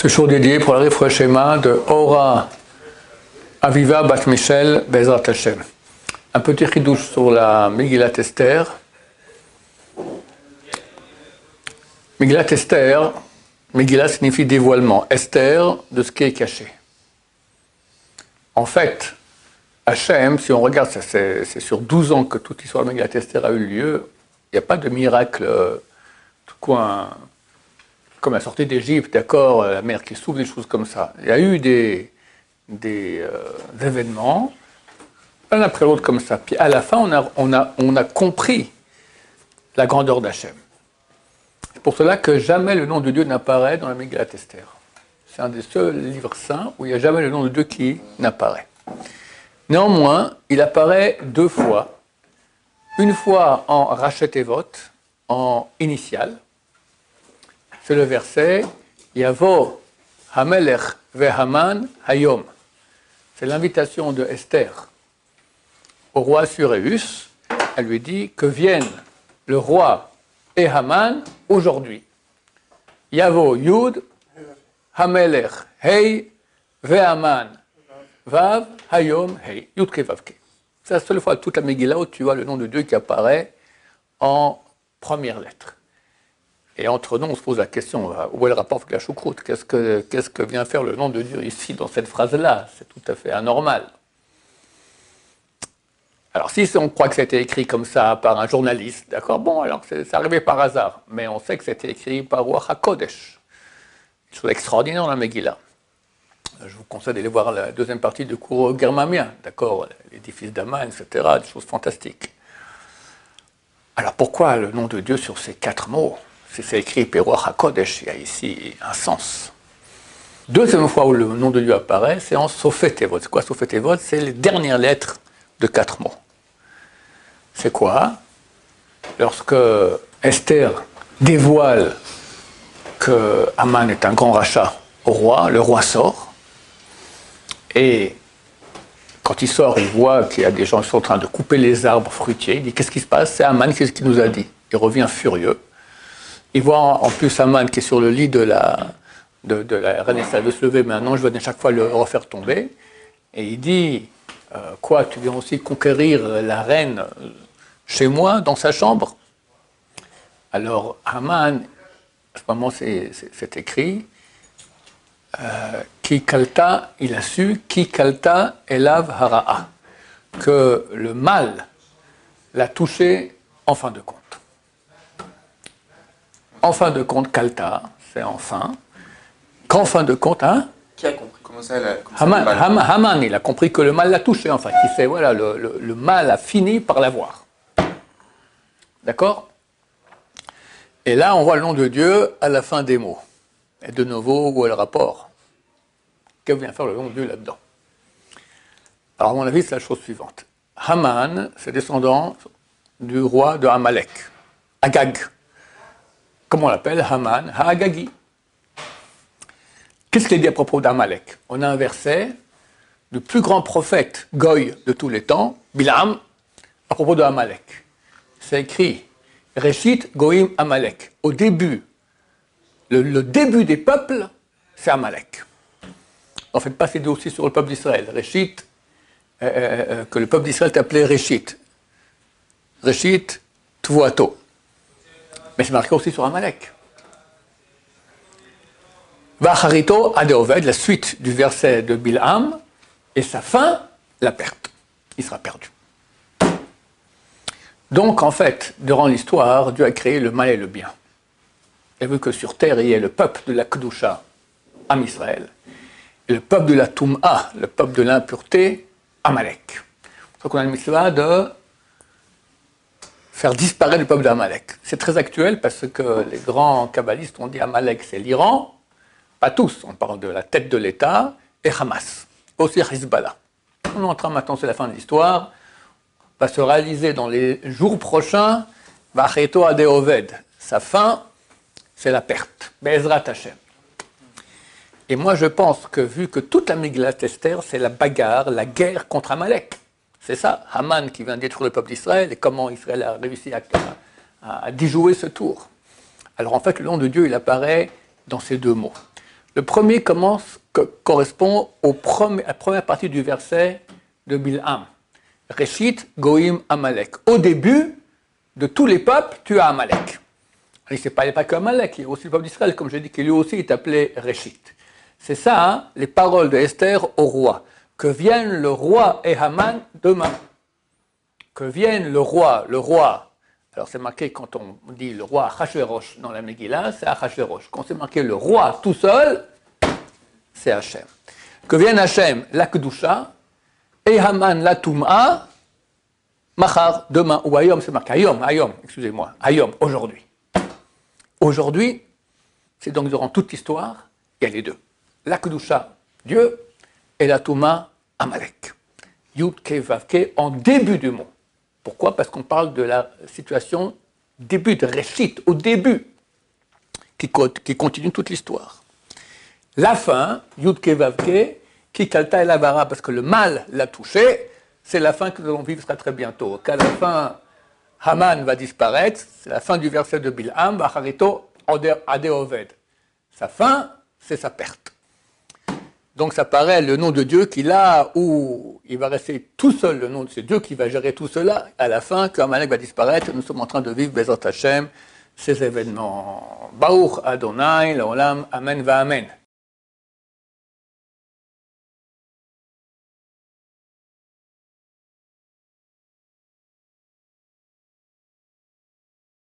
Ce jour dédié pour la Rifouach Shema de Ora Aviva Bat Michel Bezrat Hashem. Un petit chidouche sur la Megillat Esther. Megillat Esther, Megillah signifie dévoilement. Esther, de ce qui est caché. En fait, Hachem, si on regarde, c'est sur 12 ans que toute l'histoire de Megillat Esther a eu lieu. Il n'y a pas de miracle, tout quoi, comme la sortie d'Égypte, d'accord, la mer qui s'ouvre, des choses comme ça. Il y a eu des événements, l'un après l'autre comme ça. Puis à la fin, on a compris la grandeur d'Hachem. C'est pour cela que jamais le nom de Dieu n'apparaît dans la Megillat Esther. C'est un des seuls livres saints où il n'y a jamais le nom de Dieu qui n'apparaît. Néanmoins, il apparaît deux fois. Une fois en Rachet Evot, en initial. C'est le verset Yavo Hamelech veHaman Hayom. C'est l'invitation de Esther au roi Assuérus. Elle lui dit que viennent le roi et Haman aujourd'hui. Yavo Yud Hamelech Hey veHaman Vav Hayom Hey Yud Kevavke. C'est la seule fois toute la Megillah où tu vois le nom de Dieu qui apparaît en première lettre. Et entre nous, on se pose la question, où est le rapport avec la choucroute? Qu'est-ce que vient faire le nom de Dieu ici, dans cette phrase-là? C'est tout à fait anormal. Alors, si on croit que c'était écrit comme ça par un journaliste, d'accord, bon, alors c'est arrivé par hasard. Mais on sait que c'était écrit par Ruach HaKodesh. Une chose extraordinaire dans la Megillah. Je vous conseille d'aller voir la deuxième partie du cours germamien, d'accord, l'édifice d'Aman, etc., des choses fantastiques. Alors, pourquoi le nom de Dieu sur ces 4 mots? Si c'est écrit Ruach HaKodesh, il y a ici un sens. Deuxième fois où le nom de Dieu apparaît, c'est en Sofet Evot. C'est quoi Sofet Evot? C'est les dernières lettres de 4 mots. C'est quoi? Lorsque Esther dévoile que Haman est un grand rachat au roi, le roi sort. Et quand il sort, il voit qu'il y a des gens qui sont en train de couper les arbres fruitiers. Il dit, qu'est-ce qui se passe? C'est Haman qui nous a dit. Il revient furieux. Il voit en plus Haman qui est sur le lit de la reine Esther. Elle veut se lever maintenant, je vais à chaque fois le refaire tomber. Et il dit, quoi, tu viens aussi conquérir la reine chez moi, dans sa chambre? Alors Haman, à ce moment c'est écrit, Ki kalta, il a su, Ki kalta elav hara'a, que le mal l'a touché en fin de compte. En fin de compte, kalta, c'est enfin. Qu'en fin de compte, hein? Qui a compris? Comment ça, Haman, il a compris que le mal l'a touché, enfin. Il sait, voilà, le mal a fini par l'avoir. D'accord? Et là, on voit le nom de Dieu à la fin des mots. Et de nouveau, où est le rapport? Que vient faire le nom de Dieu là-dedans? Alors, à mon avis, c'est la chose suivante. Haman, c'est descendant du roi de Amalek, Agag. Comment on l'appelle? Haman, Ha'agagi. Qu'est-ce qu'il dit à propos d'Amalek? On a un verset du plus grand prophète Goy de tous les temps, Bilam, à propos de Amalek. C'est écrit Reshit Goïm Amalek. Au début, le début des peuples, c'est Amalek. En fait, pas c'est dit aussi sur le peuple d'Israël. Reshit, que le peuple d'Israël t'appelait Reshit. Reshit Tvuato. Mais c'est marqué aussi sur Amalek. Vacharito Adeoved, la suite du verset de Bilham, et sa fin, la perte. Il sera perdu. Donc, en fait, durant l'histoire, Dieu a créé le mal et le bien. Il a vu que sur terre, il y a le peuple de la Kedusha, Am Israël, et le peuple de la Toum'a, le peuple de l'impureté, Amalek. Donc, on a le mitzvah de faire disparaître le peuple d'Amalek. C'est très actuel parce que les grands kabbalistes ont dit Amalek, c'est l'Iran. Pas tous, on parle de la tête de l'État et Hamas, aussi Hezbollah. On est en train maintenant, c'est la fin de l'histoire, va se réaliser dans les jours prochains, Vacheto Adeoved. Sa fin, c'est la perte. Be'ezrat Hashem. Et moi, je pense que vu que toute la Megillat Esther, c'est la bagarre, la guerre contre Amalek. C'est ça, Haman qui vient détruire le peuple d'Israël et comment Israël a réussi à déjouer ce tour. Alors en fait, le nom de Dieu, il apparaît dans ces deux mots. Le premier correspond à la première partie du verset de Bilham. Réchit, Goïm, Amalek. Au début de tous les peuples, tu as Amalek. Il ne parlait pas qu'Amalek, il y a aussi le peuple d'Israël, comme je dis, qui lui aussi est appelé Réchit. C'est ça, hein, les paroles de Esther au roi. Que vienne le roi et Haman demain. Que vienne le roi. Alors c'est marqué quand on dit le roi Achashverosh dans la Megillah, c'est Achashverosh. Quand c'est marqué le roi tout seul, c'est Hachem. Que vienne Hachem, la Kedusha, et Haman, la Touma, Machar, demain, ou Ayom, c'est marqué Ayom, excusez-moi, Ayom, aujourd'hui. Aujourd'hui, c'est donc durant toute l'histoire, il y a les deux. La Kedusha, Dieu, et la Touma, Amalek. Yud Ke Vav Ke, en début du mot. Pourquoi? Parce qu'on parle de la situation début de Réchit, au début, qui continue toute l'histoire. La fin, Yud Ke Vav Ke, qui Kalta et Lavara, parce que le mal l'a touché, c'est la fin que nous allons vivre très bientôt. Qu'à la fin, Haman va disparaître, c'est la fin du verset de Bilham, Bacharito Ade Oved. Sa fin, c'est sa perte. Donc ça paraît le nom de Dieu qui là où il va rester tout seul, le nom de c'est Dieu qui va gérer tout cela, à la fin, quand Amalek va disparaître, nous sommes en train de vivre Bezat Hashem, ces événements. Baruch Adonai, l'Olam, Amen va Amen.